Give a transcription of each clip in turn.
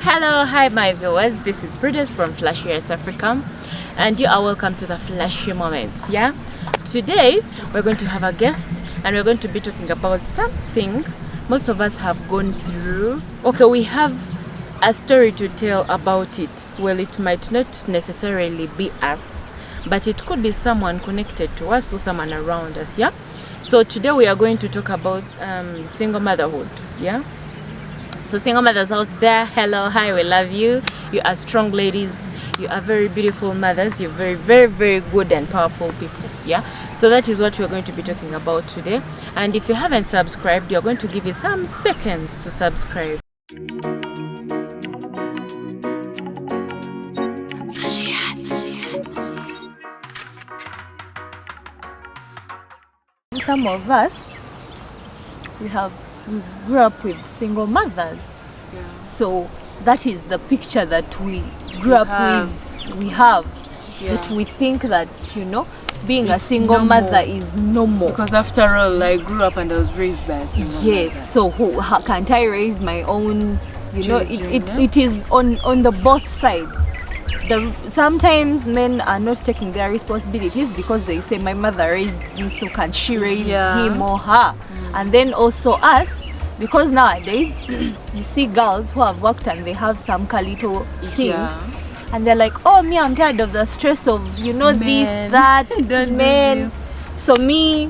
Hello, hi my viewers, this is Prudence from Flashy Arts Africa and you are welcome to the Flashy Moments. Yeah, today we're going to have a guest and we're going to be talking about something most of us have gone through. Okay, we have a story to tell about it. Well, it might not necessarily be us, but it could be someone connected to us or someone around us. Yeah, so today we are going to talk about single motherhood. Yeah, so single mothers out there, hello, hi, we love you. You are strong ladies, you are very beautiful mothers, you're very good and powerful people. Yeah, so that is what we're going to be talking about today. And if you haven't subscribed, you're going to give you some seconds to subscribe. Some of us, we grew up with single mothers. Yeah. So that is the picture that we grew up with. We have that we think that, you know, being a single mother is normal. Because after all, I grew up and I was raised by a single mother. Yes, so how can't I raise my own, you know, it is on the both sides. Sometimes men are not taking their responsibilities because they say my mother raised me, so can she raise him or her? And then also us, because nowadays you see girls who have worked and they have some little thing, and they're like, oh, me, I'm tired of the stress of, you know, this, that, men. So me,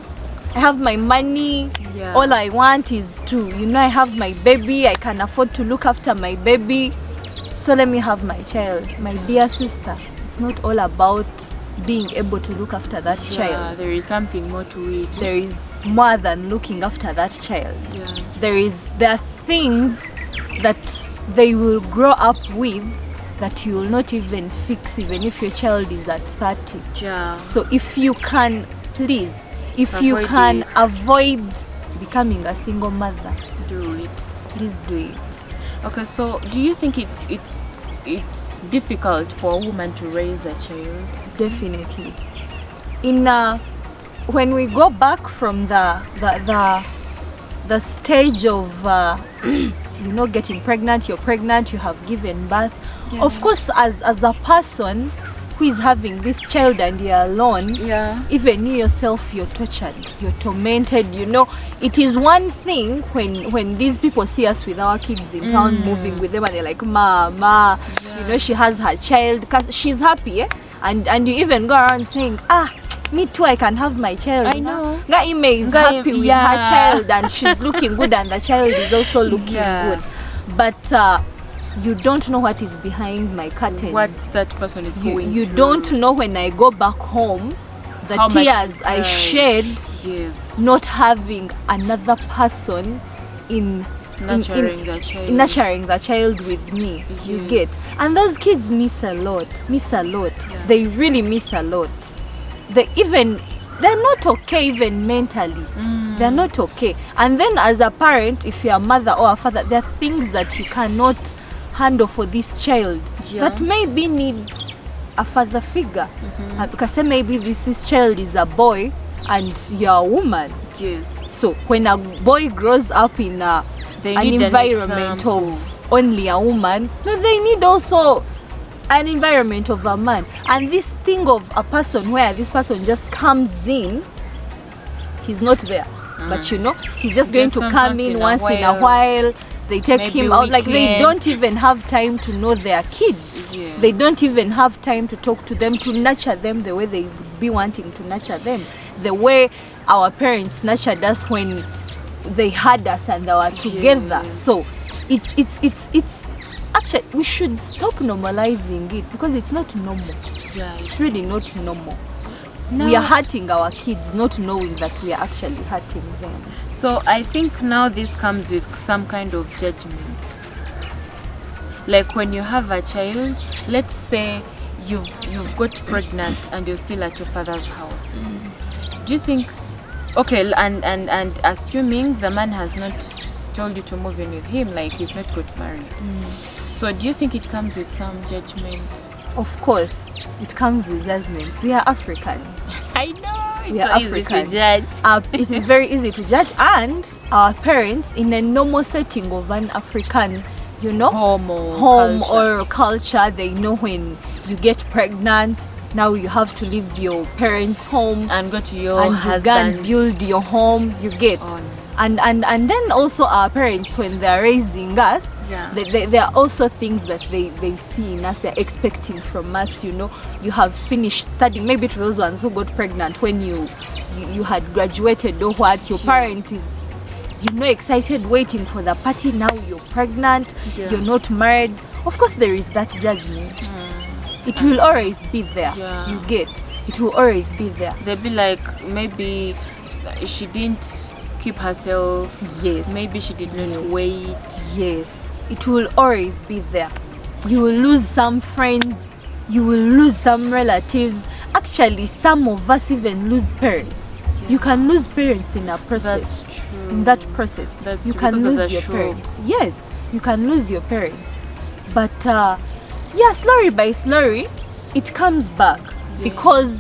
I have my money, all I want is to, you know, I have my baby, I can afford to look after my baby, so let me have my child. My dear sister, it's not all about being able to look after that child. There is something more to it. There is more than looking after that child. There are things that they will grow up with that you will not even fix, even if your child is at 30. So if you can, please, you can avoid becoming a single mother, do it. Please do it. Okay, so do you think it's difficult for a woman to raise a child? Definitely. When we go back from the stage of you know, getting pregnant, you're pregnant, you have given birth. Of course, as a person who is having this child and you're alone, even you yourself, you're tortured, you're tormented, you know. It is one thing when these people see us with our kids in town, moving with them, and they're like, ma, you know, she has her child, because she's happy, and you even go around saying, me too, I can have my child. I know. Naime is happy with her child and she's looking good and the child is also looking good. But you don't know what is behind my curtain. What that person is going You through. don't know when I go back home, the tears I shed not having another person in nurturing the child with me. You get. And those kids miss a lot. They really miss a lot. They're not okay even mentally. They're not okay. And then as a parent, if you're a mother or a father, there are things that you cannot handle for this child that maybe needs a father figure. Because maybe this child is a boy and you're a woman. So when a boy grows up in an environment of only a woman, no, they need also an environment of a man. And this thing of a person where this person just comes in, he's not there, but you know, he's just going to come in once in a while. They take him out, like they don't even have time to know their kids. They don't even have time to talk to them, to nurture them the way they would be wanting to nurture them, the way our parents nurtured us when they had us and they were together. So it's actually, we should stop normalizing it because it's not normal. It's really not normal. We are hurting our kids not knowing that we are actually hurting them. So I think now this comes with some kind of judgment. Like when you have a child, let's say you've got pregnant and you're still at your father's house. Do you think, okay, and assuming the man has not told you to move in with him, like he's not got married. So do you think it comes with some judgment? Of course, it comes with judgments. We are African. I know. We are African. Easy to judge. It is very easy to judge, and our parents, in a normal setting of an African, home or culture. They know when you get pregnant, now you have to leave your parents' home and go to your and husband, you can build your home. You get, and then also our parents, when they're raising us, there are also things that they see in us. They're expecting from us. You have finished studying. Maybe to those ones who got pregnant when you had graduated or what, your parent is excited, waiting for the party. Now you're pregnant, you're not married. Of course there is that judgment. It will always be there. You get, it will always be there. They'll be like, maybe she didn't keep herself. Yes. Maybe she did not wait. Yes. It will always be there. You will lose some friends, you will lose some relatives. Actually, some of us even lose parents. You can lose parents in a process. That's true. In that process, you can lose your parents. Yes, you can lose your parents. But slowly by slowly, it comes back because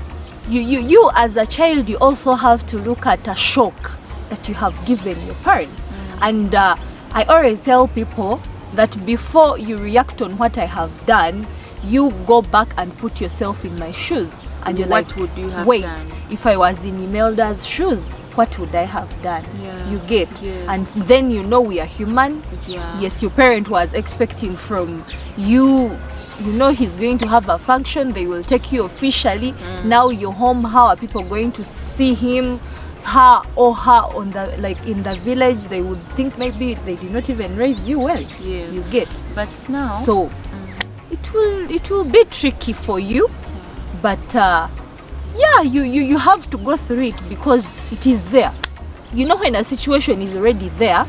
you as a child, you also have to look at a shock that you have given your parents. And I always tell people that before you react on what I have done, you go back and put yourself in my shoes. And you're what like, would you have wait, done? if I was in Imelda's shoes, what would I have done? You get. Yes. And then we are human. Yes, your parent was expecting from you, he's going to have a function, they will take you officially. Now you're home, how are people going to see him, her on the, in the village? They would think maybe they did not even raise you well. Yes. You get. But now, so it will be tricky for you. But you have to go through it because it is there. When a situation is already there,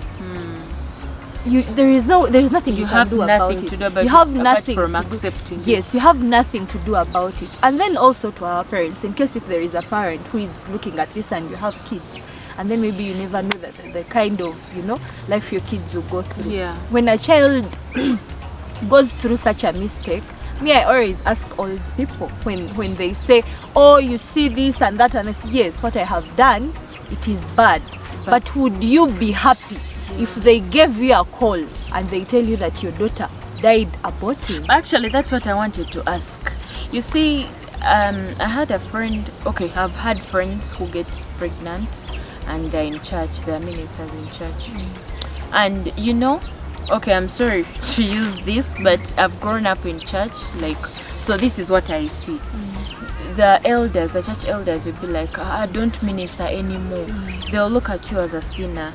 there is nothing you can do about it. You have nothing from accepting it. Yes, you have nothing to do about it. And then also to our parents, in case if there is a parent who is looking at this and you have kids, and then maybe you never know that the kind of life your kids will go through. When a child goes through such a mistake, I always ask all people when they say, oh, you see this and that, and I say, yes, what I have done, it is bad. But would you be happy if they gave you a call and they tell you that your daughter died aborting? Actually, that's what I wanted to ask. You see, I had a friend, I've had friends who get pregnant and they're in church, they're ministers in church. And I'm sorry to use this, but I've grown up in church, so this is what I see. The church elders will be like, don't minister anymore. They'll look at you as a sinner,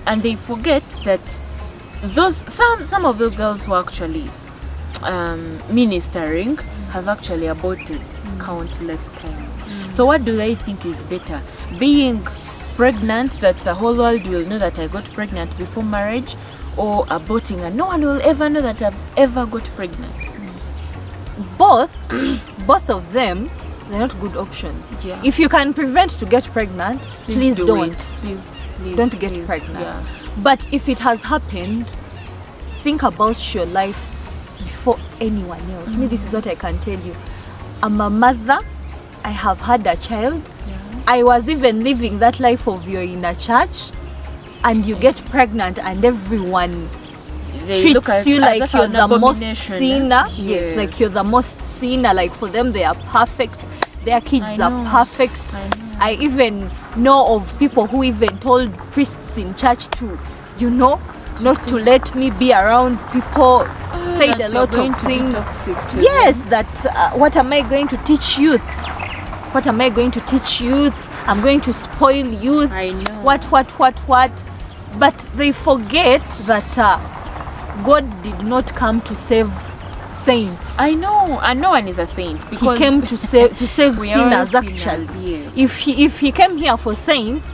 and they forget that some of those girls who are actually ministering have actually aborted countless times. So what do they think is better? Being pregnant, that the whole world will know that I got pregnant before marriage, or aborting and no one will ever know that I've ever got pregnant? Both of them, they're not good options. If you can prevent to get pregnant, please don't. Please don't get pregnant. But if it has happened, think about your life before anyone else. This is what I can tell you. I'm a mother, I have had a child. I was even living that life of you're in a church and you get pregnant and everyone treats you like you're the most sinner. Yes, like you're the most sinner. Like for them, they are perfect. Their kids are perfect. I even know of people who even told priests in church to, not to let me be around people. Said a lot of things. Yes, that what am I going to teach youth? What am I going to teach youth? I'm going to spoil youth. I know. What? But they forget that God did not come to save saints. I know, and no one is a saint. Because he came to save sinners, actually. Yes. If he came here for saints,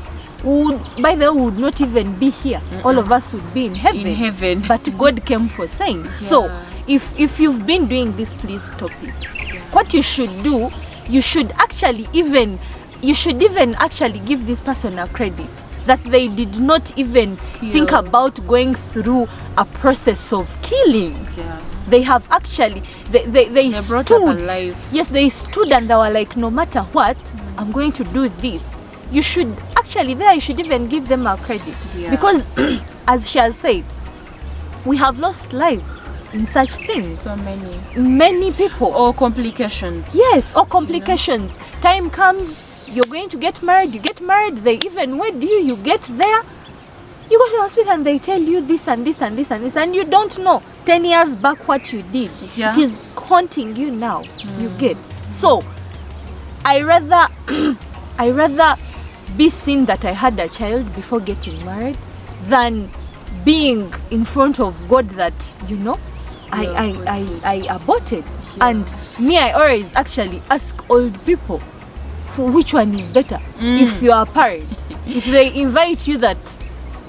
by the way, would not even be here. All of us would be in heaven. But God came for saints. So if you've been doing this, please stop it. What you should do, you should even actually give this person a credit that they did not even think about going through a process of killing. They have actually they stood. Yes, they stood and they were like, no matter what, I'm going to do this. You should actually you should even give them a credit. Because as she has said, we have lost lives in such things. So Many people. or complications. Yes, or complications. Time comes, you're going to get married, you get married, they even wed you, you get there, you go to the hospital and they tell you this and this and this and this, and you don't know 10 years back what you did. Yeah. It is haunting you now. You get. So I rather be seen that I had a child before getting married than being in front of God that, you know, I aborted. Yeah. And me, I always actually ask old people, which one is better? If you are a parent, if they invite you that,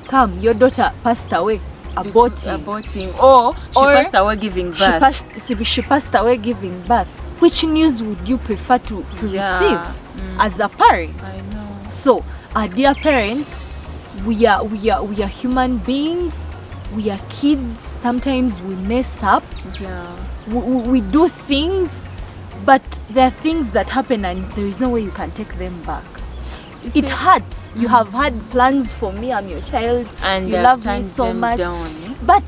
come, your daughter passed away aborting, or she passed away giving birth. She passed away giving birth. Which news would you prefer to receive as a parent? I know. So, our dear parents, we are human beings. We are kids. Sometimes we mess up. Yeah. We do things, but there are things that happen and there is no way you can take them back. It hurts. You have had plans for me. I'm your child, and you love me so much. But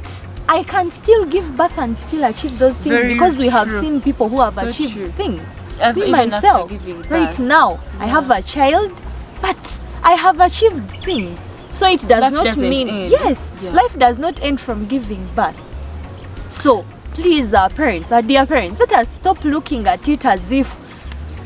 I can still give birth and still achieve those things. Very because we have true. seen people who have So achieved true. things. Even Me myself, after giving right birth. now, I have a child, but I have achieved things. So it does Life not doesn't mean end. yes, Yeah. life does not end from giving birth. So please, our parents, our dear parents, let us stop looking at it as if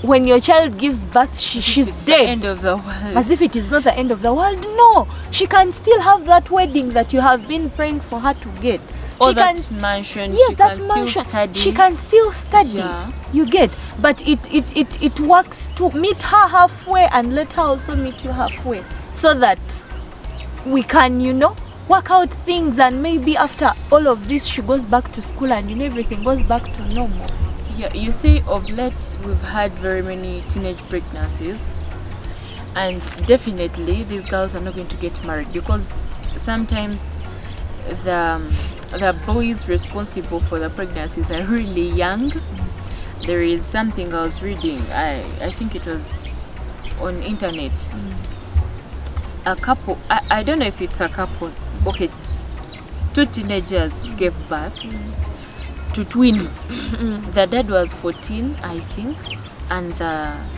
when your child gives birth, she's It's dead. the end of the world. As if it is not the end of the world. No, she can still have that wedding that you have been praying for her to get. Or She that can, mansion. yes, She that can mansion. still study. She can still study. Yeah. You get, but it works to meet her halfway and let her also meet you halfway, so that we can, you know, work out things, and maybe after all of this she goes back to school and, you know, everything goes back to normal. Yeah, you see, of late we've had very many teenage pregnancies, and definitely these girls are not going to get married because sometimes the boys responsible for the pregnancies are really young. There is something I was reading, I think it was on internet. A couple, I don't know if it's a couple, okay, 2 teenagers gave birth to twins. The dad was 14, I think, and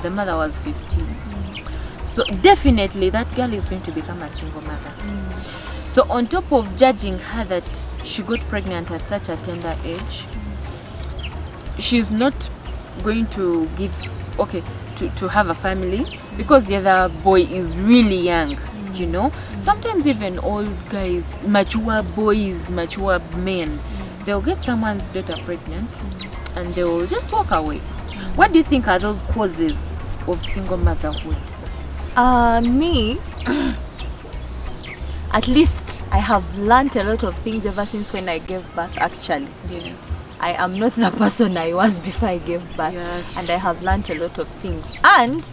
the mother was 15. So definitely that girl is going to become a single mother. So on top of judging her that she got pregnant at such a tender age, she's not going to give, okay, to have a family because the other boy is really young. You know, sometimes even old guys, mature boys, mature men, they'll get someone's daughter pregnant and they will just walk away. What do you think are those causes of single motherhood? Me, at least I have learned a lot of things ever since when I gave birth. Actually, Yes. I am not the person I was before I gave birth. Yes. And I have learned a lot of things. And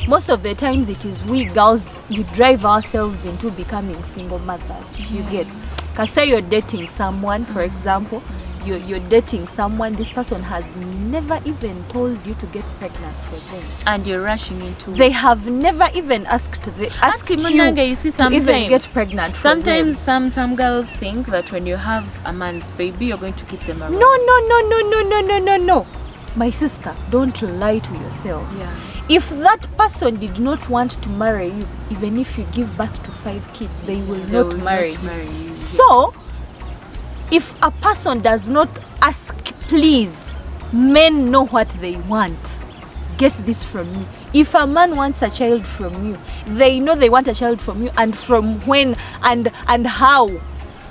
most of the times it is we girls, we drive ourselves into becoming single mothers. You get, because say you're dating someone, for example, you're dating someone, this person has never even told you to get pregnant for them, And you're rushing into they have never even asked Auntie you Munanga, you see, to even sometimes- get pregnant for them. Sometimes some girls think that when you have a man's baby, you're going to keep them around. No. My sister, don't lie to yourself. Yeah. If that person did not want to marry you, even if you give birth to 5 kids, they will They not will marry not you. marry you. So, if a person does not ask, please, men know what they want. Get this from me. If a man wants a child from you, they know they want a child from you, and from when and how.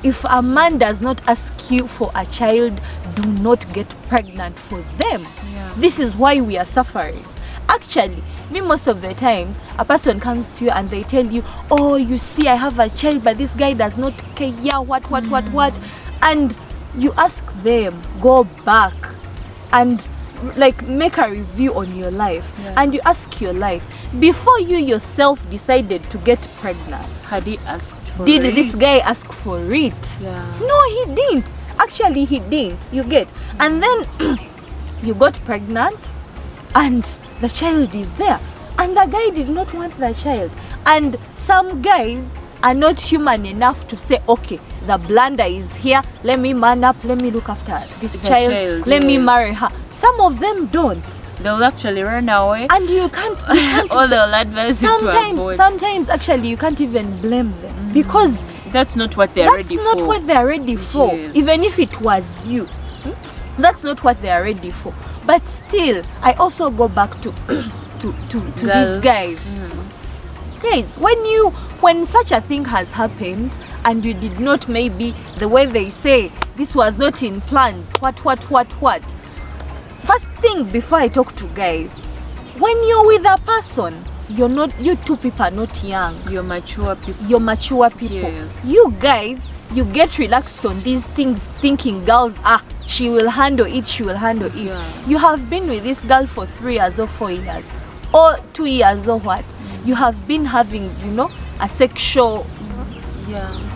If a man does not ask you for a child, do not get pregnant for them. Yeah. This is why we are suffering. Actually, me most of the time, a person comes to you and they tell you, oh, you see, I have a child, but this guy does not care, what. And you ask them, go back and like make a review on your life. Yeah. And you ask your life, before you yourself decided to get pregnant, Had he asked for did it? this guy ask for it? Yeah. No, he didn't. Actually, he didn't. You get. And then you got pregnant and the child is there. And the guy did not want the child. And some guys, are not human enough to say, okay, the blunder is here, let me man up, let me look after this child, let me marry her. Some of them don't. They'll actually run away. And you can't all they'll advise you to avoid. Sometimes actually you can't even blame them, because that's not what they're ready for. That's not what they're ready for. Yes. Even if it was you, that's not what they're ready for. But still, I also go back to these guys. Guys, when such a thing has happened and you did not, maybe the way they say this was not in plans, what, first thing before I talk to guys, when you're with a person, you two people are not young, you're mature people. Yes. You guys, you get relaxed on these things, thinking girls, she will handle it. Yeah. You have been with this girl for 3 years or 4 years or 2 years or what. You have been having, a sexual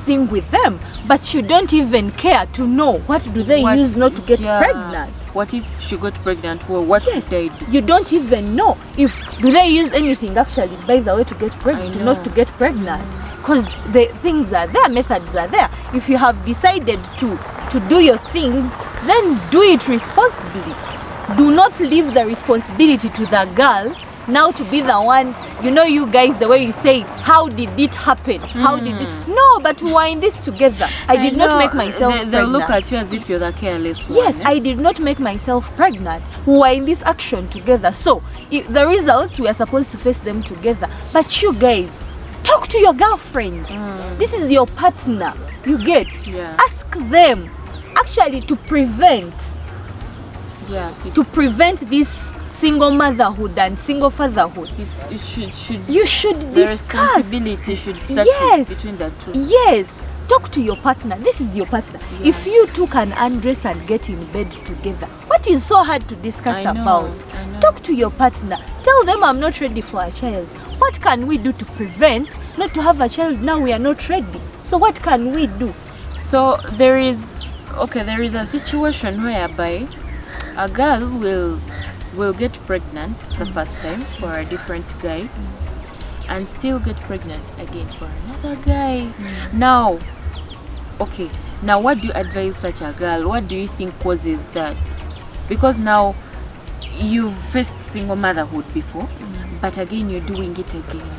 thing with them, but you don't even care to know what do they use not to get pregnant. What if she got pregnant? Well, what did they do? You don't even know if do they use anything actually, by the way, to get pregnant, not to get pregnant. Because the things are there, methods are there. If you have decided to do your things, then do it responsibly. Do not leave the responsibility to the girl now to be the one. You guys, the way you say, how did it happen? How did it? No, but we were in this together. I did not make myself pregnant. They'll look at you as if you're the careless one. Yes, I did not make myself pregnant. We were in this action together. So the results, we are supposed to face them together. But you guys, talk to your girlfriends. This is your partner. You get? Yeah. Ask them actually to prevent this single motherhood and single fatherhood. You should the discuss. Responsibility should start between the two. Yes. Talk to your partner. This is your partner. Yeah. If you two can undress and get in bed together, what is so hard to discuss about? I know. Talk to your partner. Tell them, I'm not ready for a child. What can we do to prevent not to have a child now we are not ready? So what can we do? So there is a situation whereby a girl will get pregnant the first time for a different guy and still get pregnant again for another guy. Now what do you advise such a girl? What do you think causes that? Because now you've faced single motherhood before, but again you're doing it again.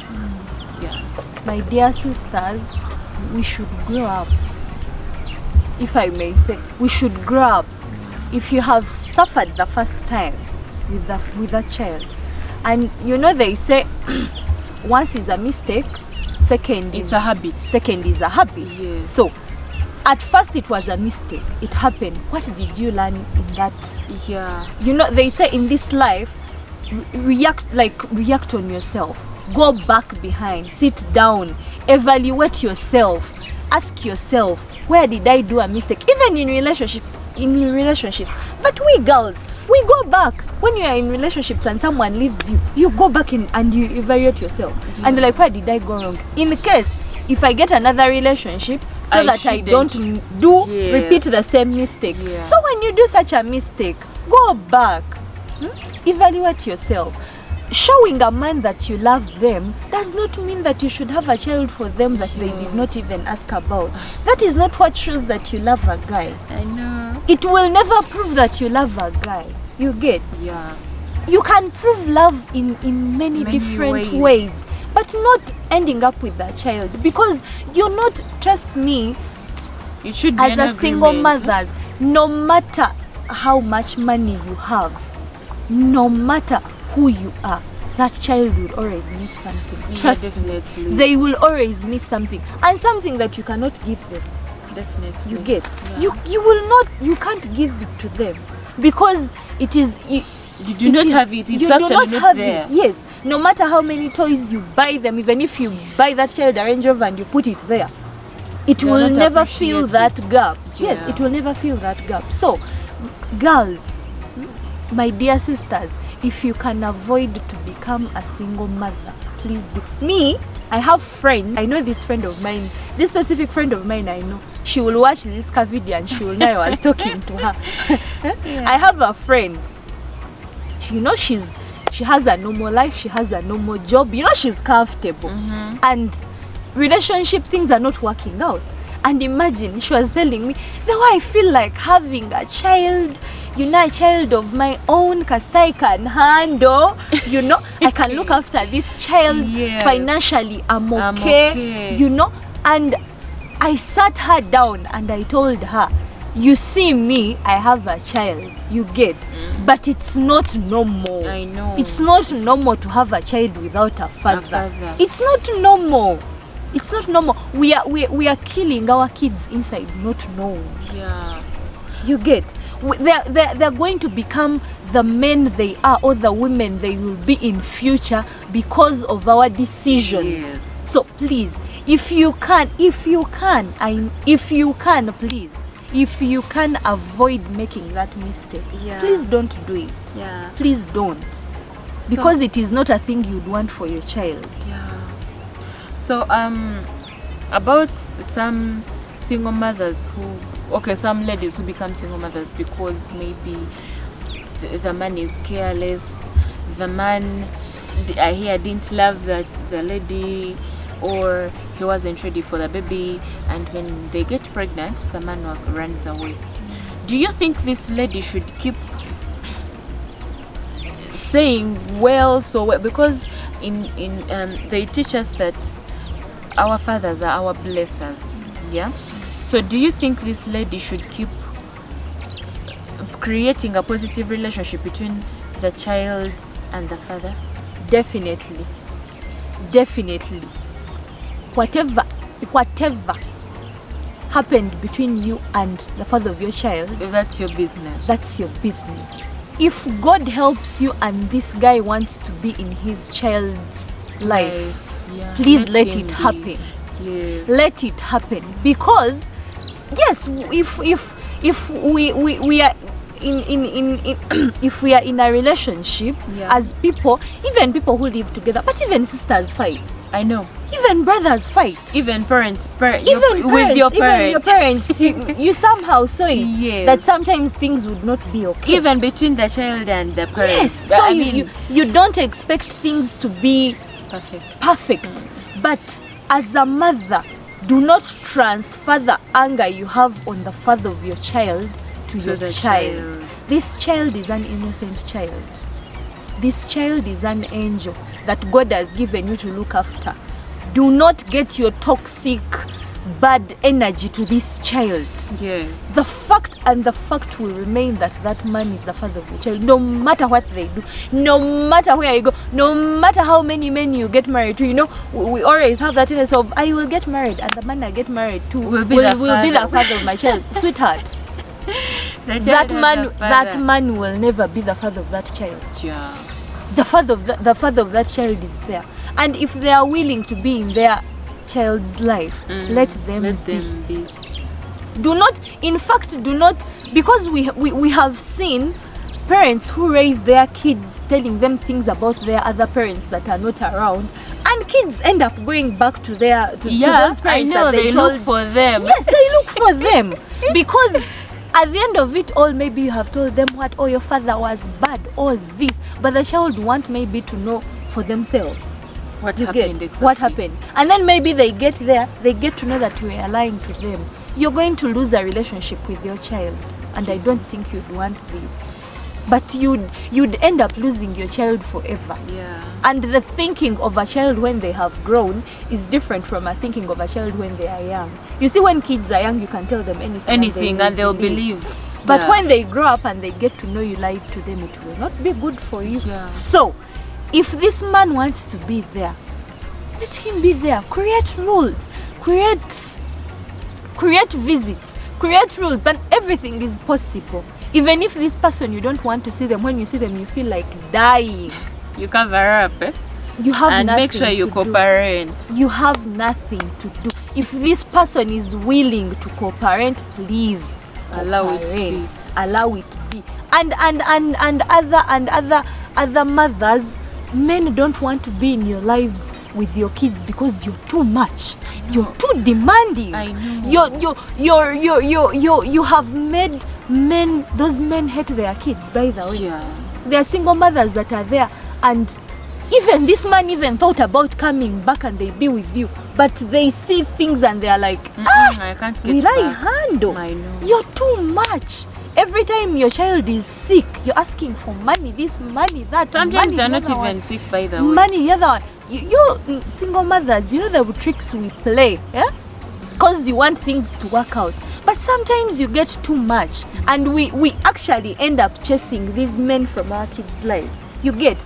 Yeah. My dear sisters, we should grow up. If I may say, we should grow up. If you have suffered the first time with a child, and they say once is a mistake, second is a habit. Yes. So at first it was a mistake, it happened. What did you learn in that? Yeah. They say in this life, react on yourself. Go back behind, sit down, evaluate yourself, ask yourself, where did I do a mistake? Even in relationships. But we girls, we go back. When you are in relationships and someone leaves you, you go back and you evaluate yourself. Yeah. And like, where did I go wrong? In the case, if I get another relationship, so that I don't repeat the same mistake. Yeah. So when you do such a mistake, go back. Evaluate yourself. Showing a man that you love them does not mean that you should have a child for them that they did not even ask about. That is not what shows that you love a guy. I know. It will never prove that you love a guy. You get? Yeah. You can prove love in many different ways, but not ending up with a child, because you're not, trust me, it should be as a single mother, no matter how much money you have, no matter who you are, that child will always miss something. Trust me, they will always miss something, and something that you cannot give them. Definitely. You get? Yeah. You can't give it to them, because it is you do not have it. It's actually not there. Yes. No matter how many toys you buy them, even if you buy that child a Range Rover and you put it there, it will never fill that gap. Yeah. Yes, it will never fill that gap. So, girls, my dear sisters, if you can avoid to become a single mother, please do. Me, I have friends. I know this friend of mine, this specific friend of mine I know. She will watch this video and she will know I was talking to her. Yeah. I have a friend. She has a normal life. She has a normal job. She's comfortable. And relationship things are not working out. And imagine, she was telling me, the way I feel like having a child, a child of my own, cause I can handle, I can look after this child. Yes. Financially, I'm okay, and I sat her down and I told her, you see me, I have a child, you get, but it's not normal. I know. It's not normal to have a child without a father. It's not normal. It's not normal. We are killing our kids inside, not knowing. Yeah. You get. They're going to become the men they are or the women they will be in future because of our decisions. Yes. So please, if you can, please, if you can avoid making that mistake, please don't do it. Yeah. Please don't. Because it is not a thing you'd want for your child. Yeah. So about some single mothers some ladies who become single mothers because maybe the man is careless, the man I hear didn't love the lady, or he wasn't ready for the baby, and when they get pregnant the man runs away. Do you think this lady should keep saying because they teach us that our fathers are our blessers, yeah? So do you think this lady should keep creating a positive relationship between the child and the father? Definitely. Whatever happened between you and the father of your child, that's your business. That's your business. If God helps you and this guy wants to be in his child's life, please let it happen. Yes. Let it happen, because yes, if we are if we are in a relationship as people, even people who live together, but even sisters fight. I know. Even brothers fight. Even parents. With your parents, you somehow saw it that sometimes things would not be okay. Even between the child and the parents. Yes. So you don't expect things to be perfect. But as a mother, do not transfer the anger you have on the father of your child to your child. This child is an innocent child. This child is an angel that God has given you to look after. Do not get your toxic, bad energy to this child. Yes. The fact will remain that man is the father of your child, no matter what they do, no matter where you go, no matter how many men you get married to. We always have that innocence of, I will get married, and the man I get married to will be the father of my child. Sweetheart, that man will never be the father of that child. Yeah. The father of that child is there, and if they are willing to be in their child's life, let them be. Do not, because we have seen parents who raise their kids telling them things about their other parents that are not around, and kids end up going back to those parents. I know, they look for them. Yes, they look for them because at the end of it all, maybe you have told them your father was bad, all this, but the child want maybe to know for themselves what happened. And then maybe they get there, they get to know that you are lying to them. You're going to lose a relationship with your child, and I don't think you'd want this. But you'd end up losing your child forever. Yeah. And the thinking of a child when they have grown is different from a thinking of a child when they are young. You see, when kids are young, you can tell them anything and they'll believe. But when they grow up and they get to know you lied to them, it will not be good for you. Yeah. So, if this man wants to be there, let him be there. Create rules. Create visits. Create rules. But everything is possible. Even if this person, you don't want to see them, when you see them, you feel like dying. You cover up, You have and nothing make sure you to cooperate. do. You have nothing to do. If this person is willing to cooperate, please allow it be. Allow it be. And other mothers, men don't want to be in your lives with your kids because you're too much. You're too demanding. I know. You have made those men hate their kids, by the way. Yeah. There are single mothers that are there, and even this man even thought about coming back and they be with you, but they see things and they are like, I can't get will I back. handle? I know. You're too much. Every time your child is sick, you're asking for money, this money, that. Sometimes money, they're the not other even one. sick, by the way. Money, the other one. You single mothers, you know the tricks we play, yeah? Because you want things to work out. But sometimes you get too much, and we actually end up chasing these men from our kids' lives. You get.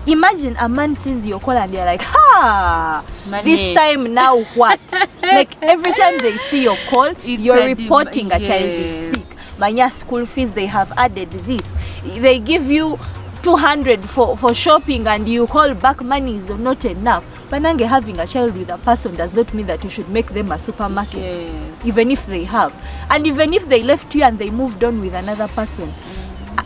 Imagine a man sees your call and they're like, ha! Money. This time now what? Like every time they see your call, you're reporting a child is sick. Manya school fees, they have added this. They give you 200 for shopping and you call back, money is not enough. Banange, having a child with a person does not mean that you should make them a supermarket. Yes. Even if they have. And even if they left you and they moved on with another person.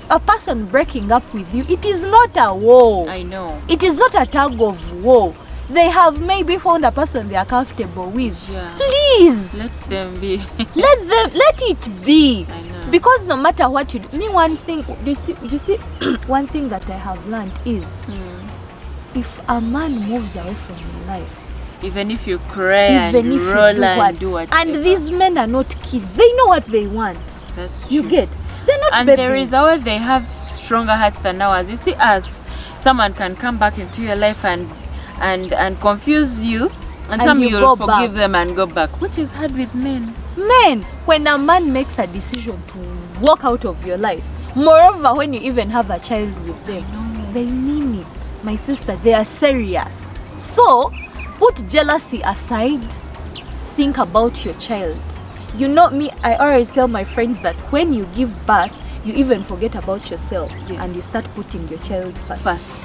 A person breaking up with you, it is not a war. I know. It is not a tug of war. They have maybe found a person they are comfortable with. Yeah. Please. Let them be. Let it be. I know. Because no matter what you do, me one thing, you see one thing that I have learned is if a man moves away from your life, Even if you cry even and if roll you and do whatever. and these men are not kids, they know what they want. That's true. You get, they're not And babies. there is how they have stronger hearts than ours. You see, us, someone can come back into your life and confuse you, and some you you'll go forgive back. them and go back, which is hard with men. Men, when a man makes a decision to walk out of your life, moreover when you even have a child with them, they mean it. My sister, they are serious. So put jealousy aside, think about your child. You know me, I always tell my friends that when you give birth, you even forget about yourself. Yes. And you start putting your child first. First.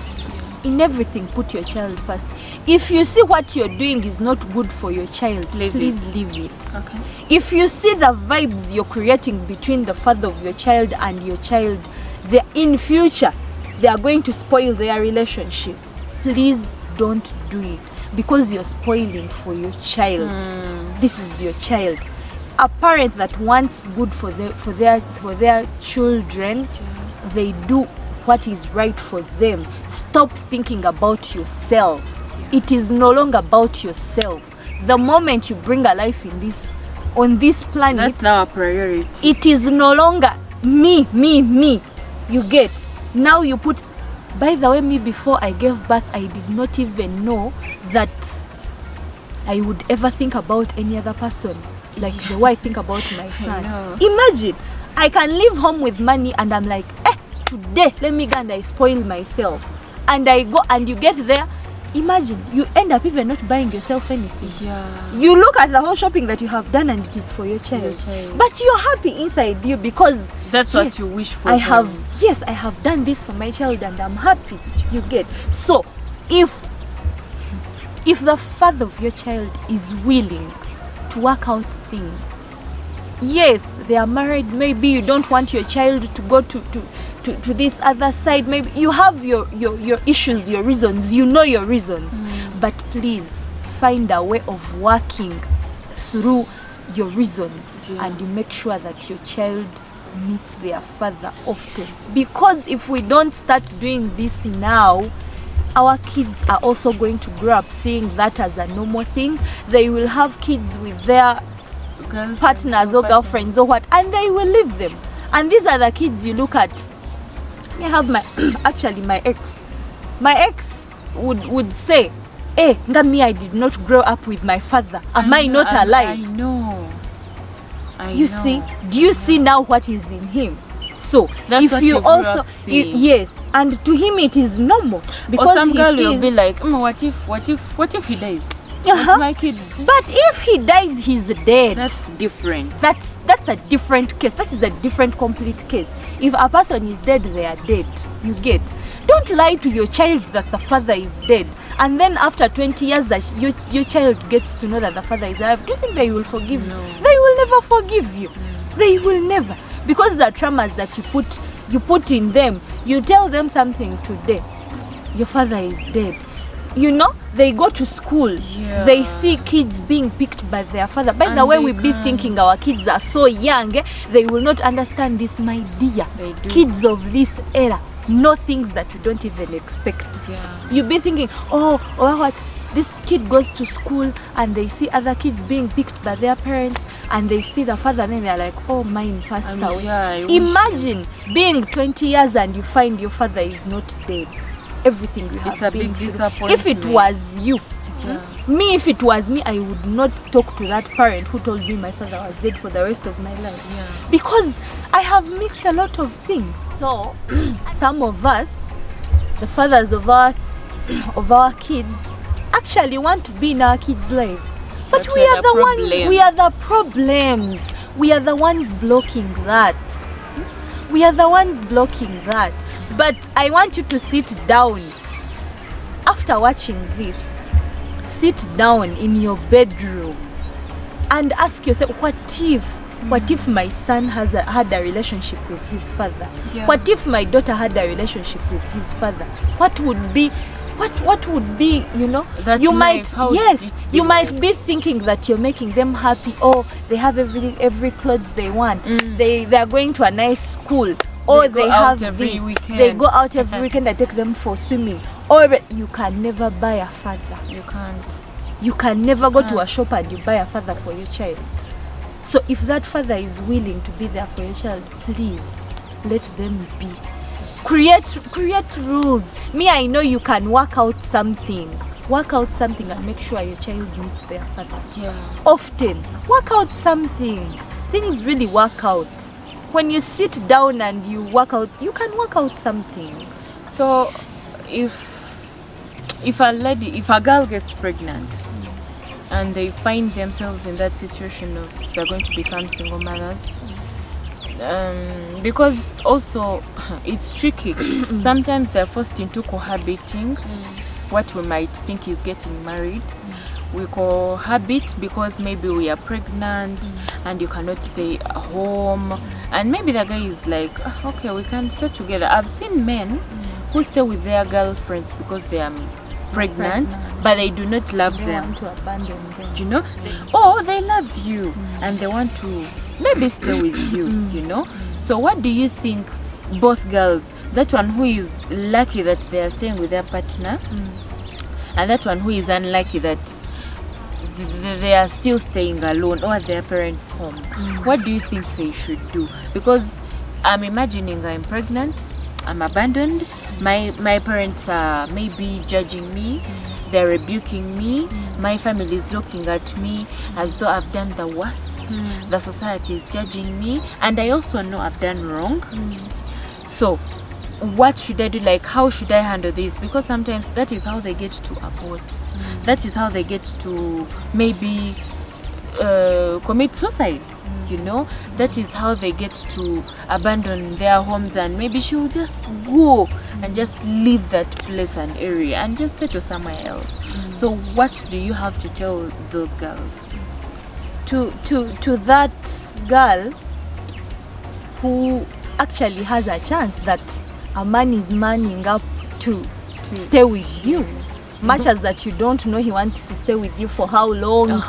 In everything, put your child first. If you see what you're doing is not good for your child, Leave please it. leave it. Okay. If you see the vibes you're creating between the father of your child and your child, in future, they are going to spoil their relationship. Please don't do it, because you're spoiling for your child. This is your child. A parent that wants good for their children, they do what is right for them. Stop thinking about yourself. It is no longer about yourself. The moment you bring a life on this planet, That's now a priority. it is no longer me. You get. Now you put, by the way, me before I gave birth, I did not even know that I would ever think about any other person like the way I think about my son. know. Imagine, I can leave home with money and I'm like, today let me go and I spoil myself. And I go and you get there, imagine, you end up even not buying yourself anything. Yeah. You look at the whole shopping that you have done and it is for your child. But you're happy inside you because That's yes, what you wish for. I them. have done this for my child and I'm happy. You get. So if the father of your child is willing to work out things, yes, they are married, maybe you don't want your child to go to this other side, maybe you have your issues, your reasons, you know your reasons, but please find a way of working through your reasons, and you make sure that your child meets their father often. Because if we don't start doing this now, our kids are also going to grow up seeing that as a normal thing. They will have kids with their partners or girlfriends or what, and they will leave them. And these are the kids you look at. I have my ex would say, hey, Ngami, I did not grow up with my father. Am I not alive? I know. You see, do you see now what is in him? So That's if what you you grew also up seeing. yes, and to him it is normal, because Or some he girl sees, will be like, what if he dies? Uh-huh. What's my kid? but if he dies, he's dead. That's different. That's a different case. That is a different complete case. If a person is dead, they are dead. You get. Don't lie to your child that the father is dead, and then after 20 years that your child gets to know that the father is alive. Do you think they will forgive you? They will never forgive you. They will never, because the traumas that you put in them. You tell them something today, your father is dead. You know, they go to school, they see kids being picked by their father. By the way, we be thinking our kids are so young, they will not understand this, my dear. Kids of this era know things that you don't even expect. You be thinking, what this kid goes to school and they see other kids being picked by their parents, and they see the father, and then they're like, oh, mine passed away. Yeah, Imagine being 20 years and you find your father is not dead. Everything you have It's a been big through. disappointment. If it was you, Yeah. me, if it was me, I would not talk to that parent who told me my father was dead for the rest of my life. Yeah. Because I have missed a lot of things. So some of us, the fathers of our kids, actually want to be in our kids' lives. But we are the ones, we are the problems. We are the ones blocking that. We are the ones blocking that. But I want you to sit down. After watching this, sit down in your bedroom and ask yourself, what if my son had a relationship with his father? Yeah. What if my daughter had a relationship with his father? What would be, you know? That's you life. might, yes, you might be thinking that you're making them happy. Oh, they have every clothes they want. They are going to a nice school. Or they have every this. weekend. They go out every weekend. I take them for swimming. Or you can never buy a father. You can't. You can never go to a shop and you buy a father for your child. So if that father is willing to be there for your child, please let them be. Create rules. Me, I know you can work out something. Work out something and make sure your child meets their father. Yeah. Often work out something. Things really work out. When you sit down and you work out, you can work out something. So if a girl gets pregnant and they find themselves in that situation of they're going to become single mothers, because also it's tricky. Sometimes they're forced into cohabiting, what we might think is getting married. We cohabit because maybe we are pregnant and you cannot stay at home, and maybe the guy is like, okay, we can stay together. I've seen men who stay with their girlfriends because they are pregnant, but they do not love They them. want to abandon them. You know, or they love you and they want to maybe stay with you, you know. So what do you think, both girls, that one who is lucky that they are staying with their partner and that one who is unlucky that they are still staying alone or at their parents' home, what do you think they should do? Because I'm imagining I'm pregnant, I'm abandoned, my parents are maybe judging me, they're rebuking me, my family is looking at me as though I've done the worst, the society is judging me, and I also know I've done wrong. So what should I do? Like, how should I handle this? Because sometimes that is how they get to abort. That is how they get to maybe commit suicide. You know, that is how they get to abandon their homes, and maybe she will just go and just leave that place and area and just settle somewhere else. So what do you have to tell those girls? To that girl who actually has a chance that a man is manning up to stay with you, much as that you don't know he wants to stay with you for how long,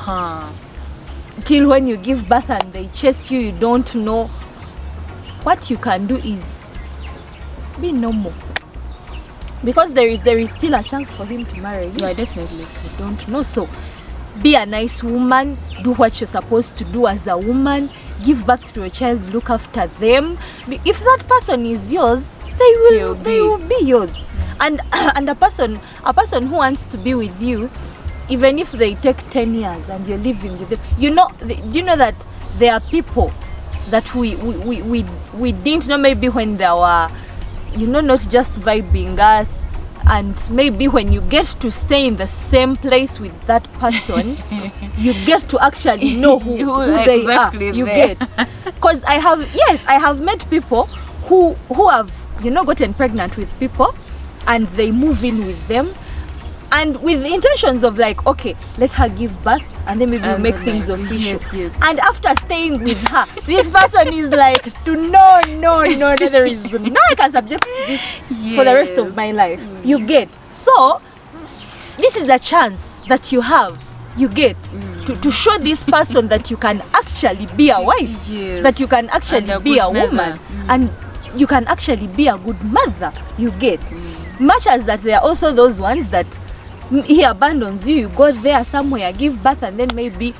till when you give birth and they chase you, you don't know. What you can do is be normal, because there is still a chance for him to marry you. Yeah, definitely. You don't know. So be a nice woman, do what you're supposed to do as a woman, give birth to your child, look after them. If that person is yours, they will be yours. And a person who wants to be with you, even if they take 10 years and you're living with them, do you know that there are people that we didn't know, maybe when they were, not just vibing us, and maybe when you get to stay in the same place with that person, you get to actually know who they are. You get, because I have met people who have gotten pregnant with people, and they move in with them, and with the intentions of like, okay, let her give birth, and then maybe we'll make things official. Yes. And after staying with her, this person is like, no, there is no, I can subject to this for the rest of my life. You get. So this is a chance that you have. You get to show this person that you can actually be a wife, that you can actually be a woman, and you can actually be a good mother. You get. Much as that there are also those ones that He abandons you, you go there somewhere, give birth, and then maybe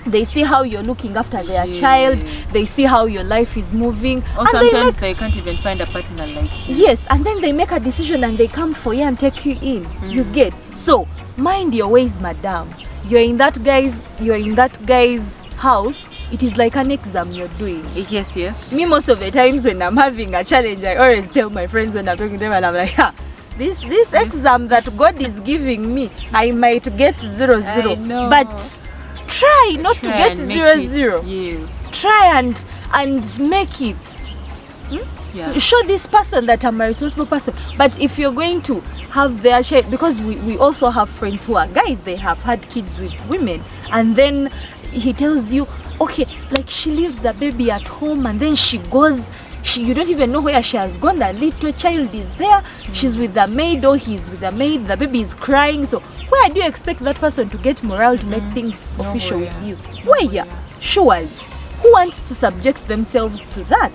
they see how you're looking after their child, they see how your life is moving. Or sometimes they can't even find a partner like you. Yes, and then they make a decision and they come for you and take you in. You get. So mind your ways, madam. You're in that guy's house. It is like an exam you're doing. Yes. Me, most of the times when I'm having a challenge, I always tell my friends when I'm talking to them, and I'm like, this exam that God is giving me, I might get 0-0. But try not to get 0-0. Yes. Try and make it. Show this person that I'm a responsible person. But if you're going to have their share, because we also have friends who are guys, they have had kids with women, and then he tells you, okay, like she leaves the baby at home and then she goes, you don't even know where she has gone. The little child is there, she's with the maid, or he's with the maid, the baby is crying. So where do you expect that person to get morale to make things official with you? Where? Surely. Who wants to subject themselves to that?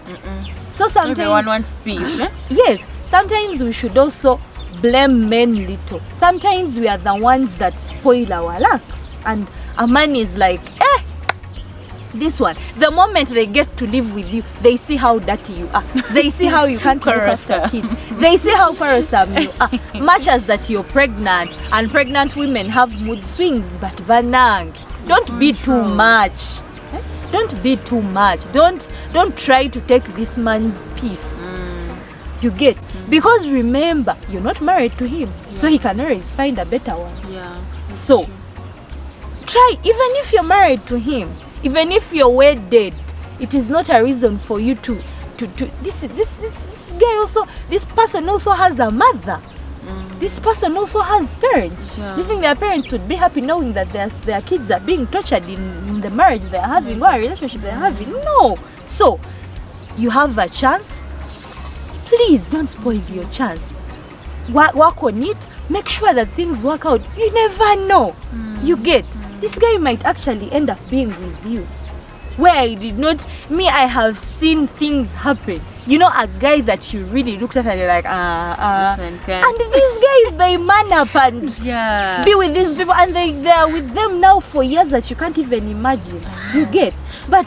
So sometimes everyone wants peace. Yes, sometimes we should also blame men little. Sometimes we are the ones that spoil our lucks, and a man is like, this one, the moment they get to live with you, they see how dirty you are. They see how you can't look after kids. They see how quarrelsome you are. Much as that you're pregnant, and pregnant women have mood swings, but banang, don't be too much. Don't be too much. Don't try to take this man's peace. You get? Because remember, you're not married to him, so he can always find a better one. So try, even if you're married to him, even if you're wedded, it is not a reason for you to this guy also, this person also has a mother. This person also has parents. Do you think their parents would be happy knowing that their kids are being tortured in the marriage they're having or a relationship they're having? No. So you have a chance. Please don't spoil your chance. Work on it. Make sure that things work out. You never know. You get. This guy might actually end up being with you. Where I did not, I have seen things happen. You know, a guy that you really looked at and you're like, and these guys, they man up and be with these people, and they are with them now for years that you can't even imagine. You get. But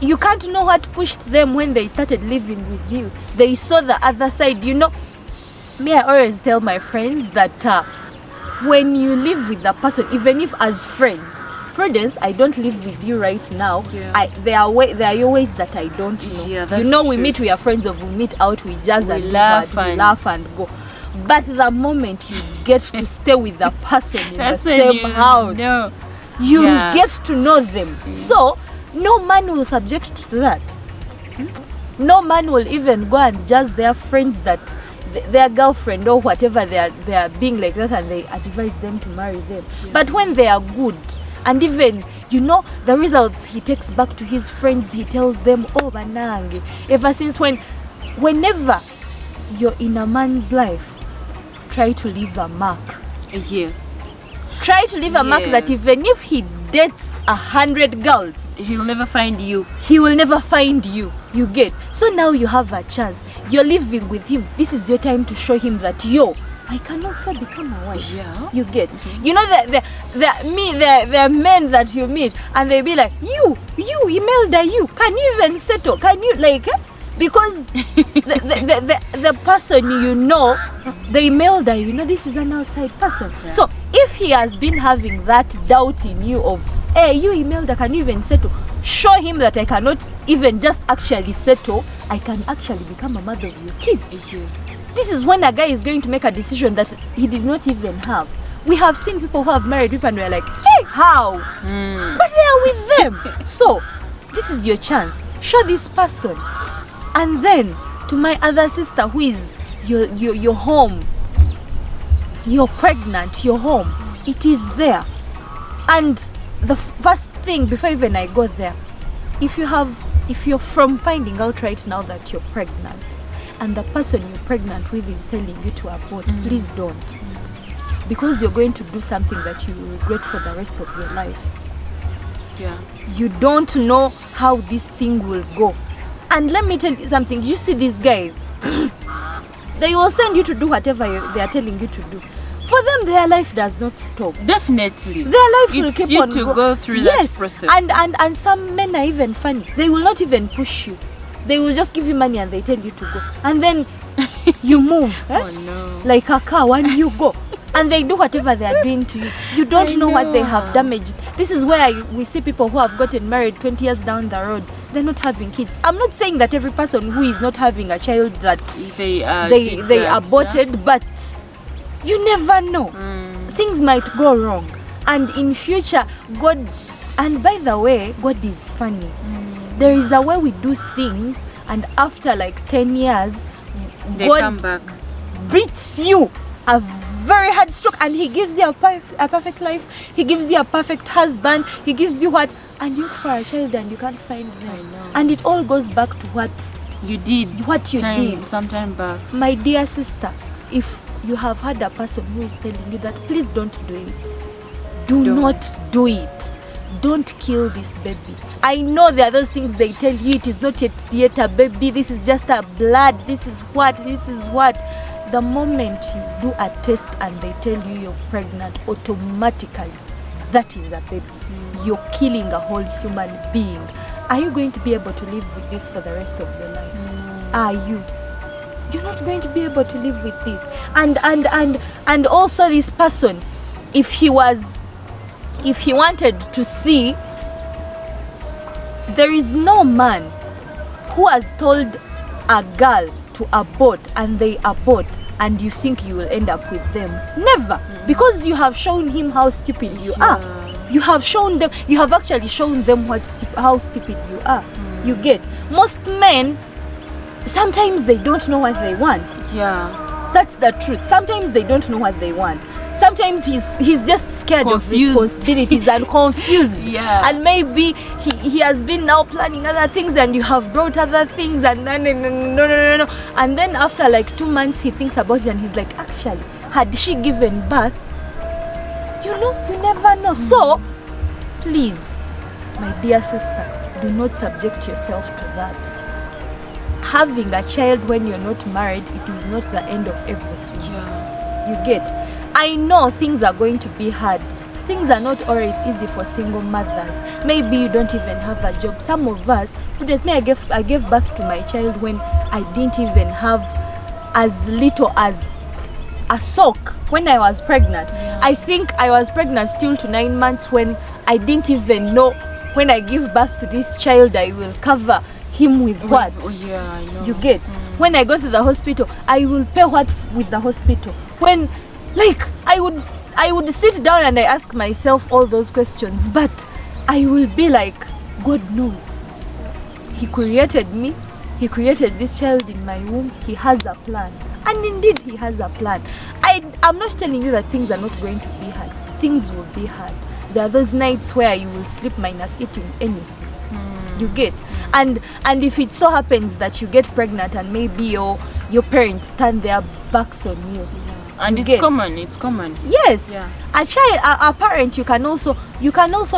you can't know what pushed them when they started living with you. They saw the other side. You know, I always tell my friends that when you live with the person, even if as friends, Prudence, I don't live with you right now. There are your ways that I don't know. We meet, we are friends, or we meet out, we jazz and laugh and go. But the moment you get to stay with the person in the same house, you get to know them. So no man will subject to that. No man will even go and judge their friends that their girlfriend or whatever they are being like that, and they advise them to marry them. But when they are good, and even the results he takes back to his friends, he tells them, oh banangi, ever since whenever you're in a man's life, try to leave a mark. Try to leave a mark that even if he dates 100 girls, he'll never find you. He will never find you. You get. So now you have a chance. You're living with him. This is your time to show him that I can also become a wife. You get. You know there are men that you meet and they be like, you Imelda, you can you even settle? Can you because the person the Imelda, this is an outside person. So if he has been having that doubt in you of, hey, you Imelda, can you even settle? Show him that I cannot even just actually settle. I can actually become a mother of your kids. This is when a guy is going to make a decision that he did not even have. We have seen people who have married people and we're like, hey, how? But they are with them. So this is your chance. Show this person. And then to my other sister who is your home, you're pregnant, you're home, it is there. And the first thing before even I go there, if you're from finding out right now that you're pregnant and the person you're pregnant with is telling you to abort, please don't. Because you're going to do something that you will regret for the rest of your life. You don't know how this thing will go. And let me tell you something, you see these guys, they will send you to do whatever they are telling you to do. For them, their life does not stop. Definitely. Their life will keep you on to go through that process. And some men are even funny. They will not even push you. They will just give you money and they tell you to go. And then you move. Oh no. Like a car when you go. And they do whatever they are doing to you. You don't know what they have damaged. This is where we see people who have gotten married 20 years down the road. They're not having kids. I'm not saying that every person who is not having a child that they aborted, but you never know. Things might go wrong. And in future, God, and by the way, God is funny. There is a way we do things, and after like 10 years, they God come back. beats you a very hard stroke, and he gives you a perfect life. He gives you a perfect husband. He gives you what? And you look for a child and you can't find them. And it all goes back to what you did. What you did some time back. My dear sister, if you have had a person who is telling you that, please don't do it. Do not do it. Don't kill this baby. I know there are those things they tell you, it is not yet a baby, this is just a blood, this is what. The moment you do a test and they tell you you're pregnant, automatically that is a baby. You're killing a whole human being. Are you going to be able to live with this for the rest of your life? Are you? You're not going to be able to live with this. And also this person, if he wanted to see, there is no man who has told a girl to abort and they abort and you think you will end up with them. Never. Because you have shown him how stupid you are. You have actually shown them how stupid you are. You get. Most men, sometimes they don't know what they want. That's the truth. Sometimes they don't know what they want. Sometimes he's just scared of responsibilities and confused. And maybe he has been now planning other things and you have brought other things and no. And then after like 2 months he thinks about it and he's like, actually, had she given birth? You never know. So, please, my dear sister, do not subject yourself to that. Having a child when you're not married, it is not the end of everything. You get. I know things are going to be hard. Things are not always easy for single mothers. Maybe you don't even have a job. Some of us, I gave birth to my child when I didn't even have as little as a sock when I was pregnant. I think I was pregnant still to 9 months when I didn't even know when I give birth to this child I will cover him with what. I know. You get. When I go to the hospital, I will pay what with the hospital. When I would sit down and I ask myself all those questions, but I will be like, God knows. He created me. He created this child in my womb. He has a plan. And indeed, he has a plan. I'm not telling you that things are not going to be hard. Things will be hard. There are those nights where you will sleep minus eating anything. You get. And if it so happens that you get pregnant and maybe your parents turn their backs on you. And it's common. Yes. A parent, you can also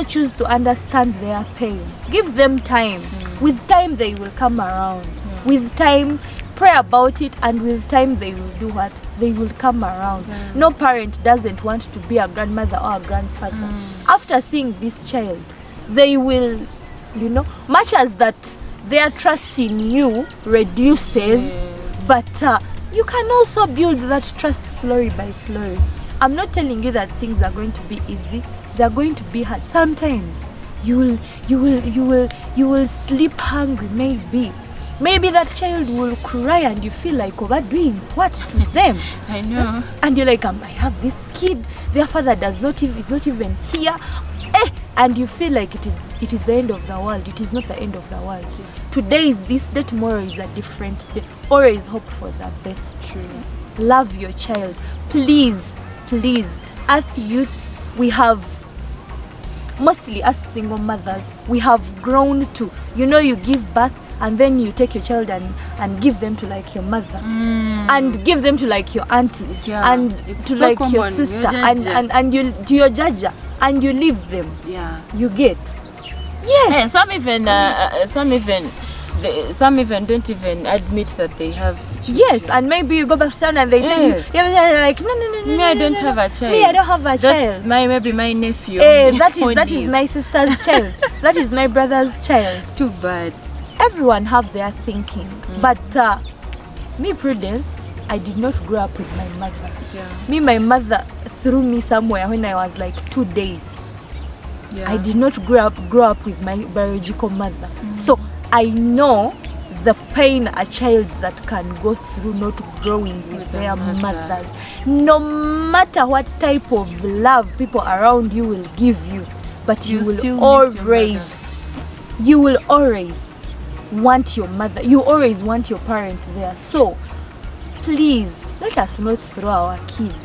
choose to understand their pain. Give them time. With time they will come around. With time, pray about it, and with time they will do what? They will come around. No parent doesn't want to be a grandmother or a grandfather. After seeing this child, they will, much as that their trust in you reduces, but you can also build that trust slowly by slowly. I'm not telling you that things are going to be easy. They are going to be hard. Sometimes you will sleep hungry. Maybe that child will cry and you feel like overdoing what to them. I know. And you're like, I have this kid. Their father is not even here. And you feel like it is the end of the world. It is not the end of the world. Today is this day, tomorrow is a different day. Always hope for the best. Love your child. Please, as youths, we have, mostly as single mothers, we have grown to, you give birth and then you take your child and give them to like your mother and give them to like your auntie and to like your sister and you to your jaja and you leave them. You get. Yes. And some even Some even don't even admit that they have children. Yes, and maybe you go back to town and they tell you, you're like, no, Me, I don't have a child. Me, I don't have a child. Maybe my nephew. That is my sister's child. That is my brother's child. Too bad. Everyone have their thinking. But me, Prudence, I did not grow up with my mother. Me, my mother threw me somewhere when I was like 2 days. I did not grow up with my biological mother. So I know the pain a child that can go through not growing with their mothers. No matter what type of love people around you will give you, but you will always want your mother. You always want your parent there. So please, let us not throw our kids.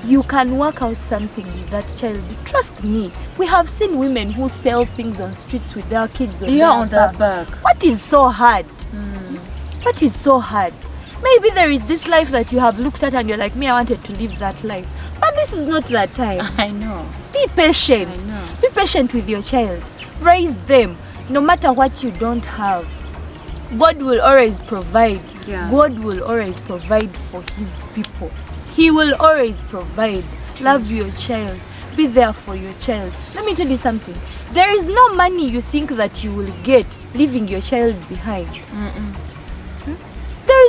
You can work out something with that child. Trust me, we have seen women who sell things on streets with their kids on their back. What is so hard? What is so hard? Maybe there is this life that you have looked at and you're like, me, I wanted to live that life. But this is not that time. I know. Be patient. I know. Be patient with your child. Raise them. No matter what you don't have, God will always provide. God will always provide for his people. He will always provide. Love your child. Be there for your child. Let me tell you something. There is no money you think that you will get leaving your child behind. There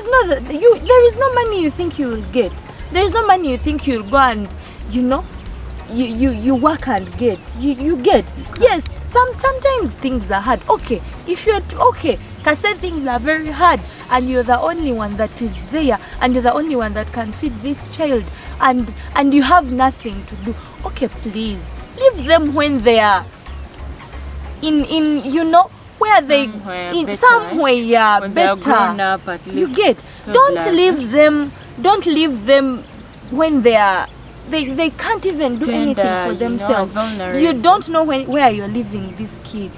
is no money you think you will get. There is no money you think you'll go and you work and get. You get. Yes, sometimes things are hard. Okay, if you're okay, Kasset, things are very hard and you're the only one that is there and you're the only one that can feed this child and you have nothing to do. Okay, please leave them when they are in where they in somewhere when better. They are grown up, at least. You get. Don't leave them when they are they can't even do anything for themselves. Vulnerable. You don't know where you're leaving this kid.